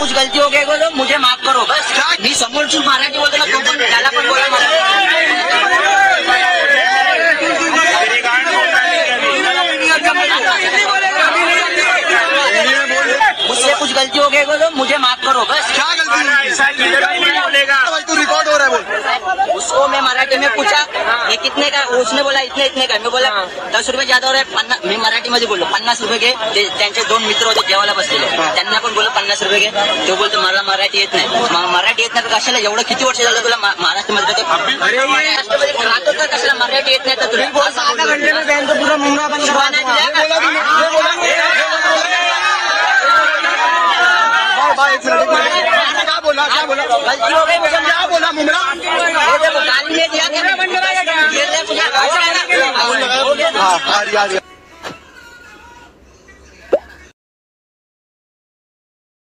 कुछ गलती हो गई तो मुझे माफ करो बस। मी समोर चूक मराठी बोलतो ना, तो पण त्याला पण बोला मुझसे कुछ गलती हो गई तो मुझे माफ करो बस। क्या गलती बोलेगा तू रिकॉर्ड हो रहा है बोल। उसको मैं मराठी में पूछा ये कितने का, उसने बोला इतने का। मैं बोला 10 रुपये ज्यादा हो रहा है, मी मराठीमध्ये बोललो 50 रुपये घे। त्यांचे 2 मित्र होते जेवायला बसलेले, त्यांना पण बोललो 50 रुपये घे। तो बोलतो मला मराठी येत नाही। मराठी येत नाही तर कशाला, एवढं किती वर्ष झालं तुला महाराष्ट्रामध्ये राहतो तर कशाला मराठी येत नाही तर तुम्ही बोल। आधा घंटे में बहन पूरा मुंगा बंद क्या बोला गलती हो गई मुझे, क्या बोला मुमरा गाली में दिया। हाँ